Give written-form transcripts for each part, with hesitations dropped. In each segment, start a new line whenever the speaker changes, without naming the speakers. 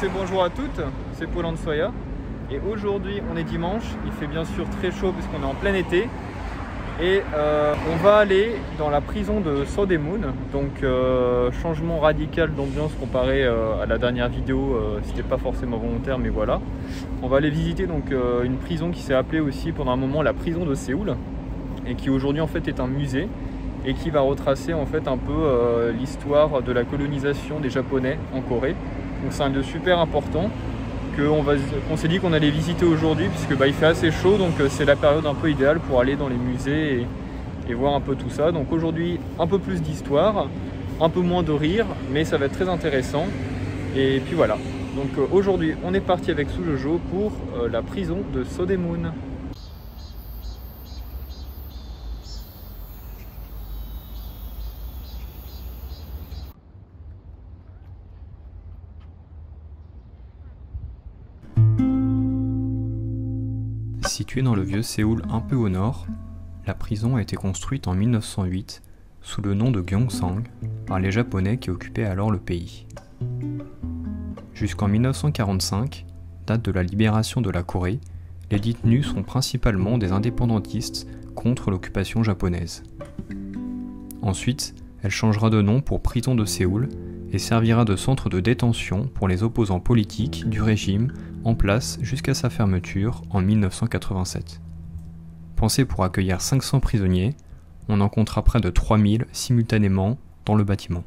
tous et bonjour à toutes, c'est Paul Ansoya et aujourd'hui on est dimanche, il fait bien sûr très chaud puisqu'on est en plein été et on va aller dans la prison de Sodemun, donc changement radical d'ambiance comparé à la dernière vidéo, c'était pas forcément volontaire mais voilà. On va aller visiter donc une prison qui s'est appelée aussi pendant un moment la prison de Séoul et qui aujourd'hui en fait est un musée et qui va retracer en fait un peu l'histoire de la colonisation des Japonais en Corée. Donc c'est un lieu super important qu'on s'est dit qu'on allait visiter aujourd'hui puisque il fait assez chaud, donc c'est la période un peu idéale pour aller dans les musées et voir un peu tout ça. Donc aujourd'hui un peu plus d'histoire, un peu moins de rire, mais ça va être très intéressant. Et puis voilà, donc aujourd'hui on est parti avec Sujojo pour la prison de Sodemun.
Située dans le vieux Séoul un peu au nord, la prison a été construite en 1908 sous le nom de Gyeongsang par les Japonais qui occupaient alors le pays. Jusqu'en 1945, date de la libération de la Corée, les détenus sont principalement des indépendantistes contre l'occupation japonaise. Ensuite, elle changera de nom pour prison de Séoul et servira de centre de détention pour les opposants politiques du régime en place jusqu'à sa fermeture en 1987. Pensée pour accueillir 500 prisonniers, on en comptera près de 3000 simultanément dans le bâtiment.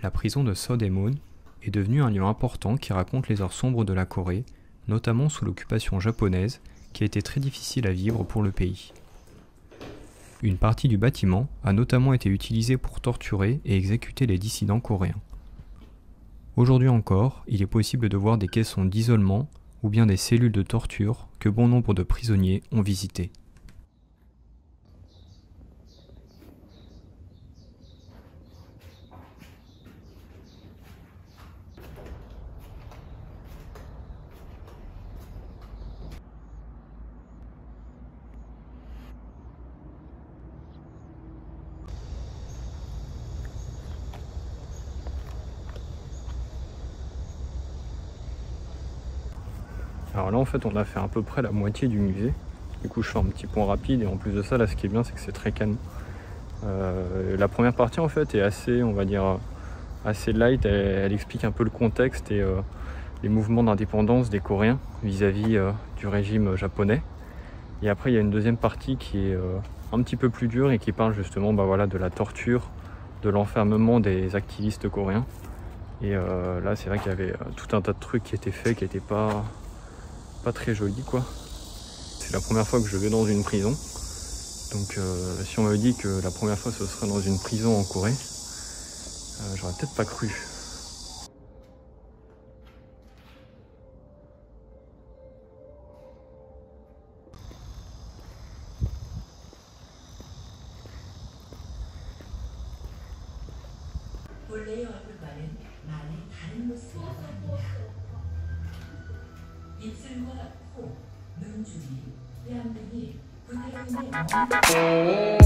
La prison de Sodemun est devenue un lieu important qui raconte les heures sombres de la Corée, notamment sous l'occupation japonaise, qui a été très difficile à vivre pour le pays. Une partie du bâtiment a notamment été utilisée pour torturer et exécuter les dissidents coréens. Aujourd'hui encore, il est possible de voir des caissons d'isolement ou bien des cellules de torture que bon nombre de prisonniers ont visitées.
Alors là en fait on a fait à peu près la moitié du musée. Du coup je fais un petit point rapide et en plus de ça là ce qui est bien c'est que c'est très calme. La première partie en fait est assez, on va dire, assez light, elle explique un peu le contexte et les mouvements d'indépendance des Coréens vis-à-vis du régime japonais. Et après il y a une deuxième partie qui est un petit peu plus dure et qui parle justement voilà, de la torture, de l'enfermement des activistes coréens. Et là c'est vrai qu'il y avait tout un tas de trucs qui étaient faits qui n'étaient pas très jolis quoi. C'est la première fois que je vais dans une prison. Donc si on m'avait dit que la première fois ce serait dans une prison en Corée, j'aurais peut-être pas cru.
본래의 얼굴과는 많이 다른 모습이라고 합니다. 입술과 코, 눈 주위, 뺨 등이 구태근의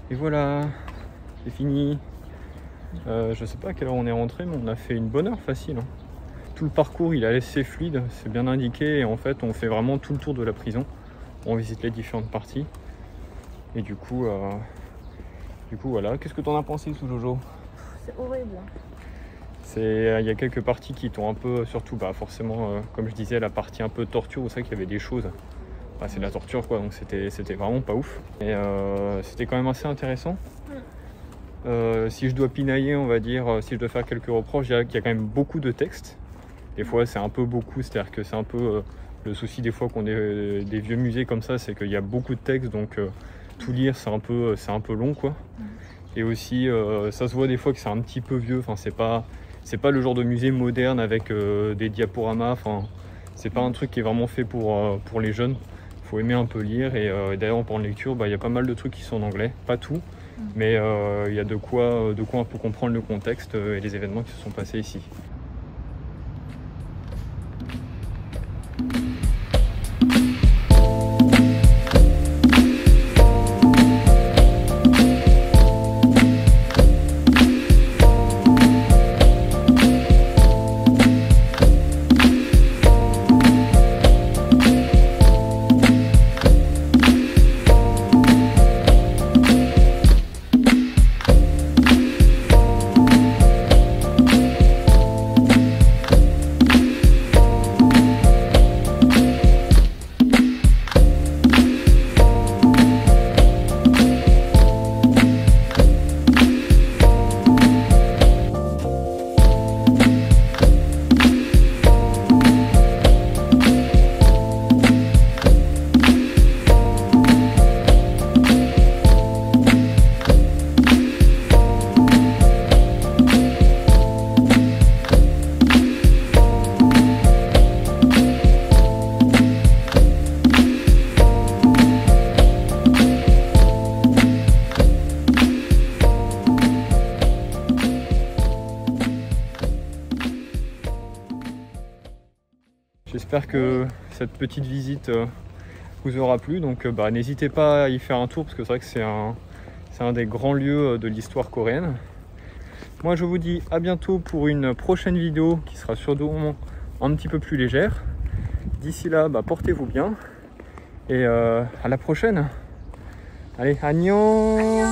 Et voilà, c'est fini. Je sais pas à quelle heure on est rentré, mais on a fait une bonne heure facile. Hein. Tout le parcours il est assez fluide, c'est bien indiqué, et en fait on fait vraiment tout le tour de la prison. On visite les différentes parties. Et du coup voilà. Qu'est-ce que t'en as pensé, sous Jojo?
C'est horrible.
Il y a quelques parties qui t'ont un peu, surtout forcément, comme je disais, la partie un peu torture, où c'est qu'il y avait des choses. C'est de la torture quoi, donc c'était vraiment pas ouf. Et c'était quand même assez intéressant. Si je dois pinailler, on va dire, si je dois faire quelques reproches, il y a quand même beaucoup de textes. Des fois c'est un peu beaucoup, c'est-à-dire que c'est un peu le souci des fois qu'on est des vieux musées comme ça, c'est qu'il y a beaucoup de textes, donc tout lire c'est un peu long quoi. Et aussi ça se voit des fois que c'est un petit peu vieux, enfin c'est pas le genre de musée moderne avec des diaporamas, enfin c'est pas un truc qui est vraiment fait pour les jeunes. Faut aimer un peu lire, et d'ailleurs en parlant de lecture, il y a pas mal de trucs qui sont en anglais, pas tout, mais il y a de quoi un peu comprendre le contexte et les événements qui se sont passés ici. J'espère que cette petite visite vous aura plu, donc n'hésitez pas à y faire un tour, parce que c'est vrai que c'est un des grands lieux de l'histoire coréenne. Moi je vous dis à bientôt pour une prochaine vidéo qui sera sûrement un petit peu plus légère. D'ici là, portez-vous bien et à la prochaine. Allez, annyeong.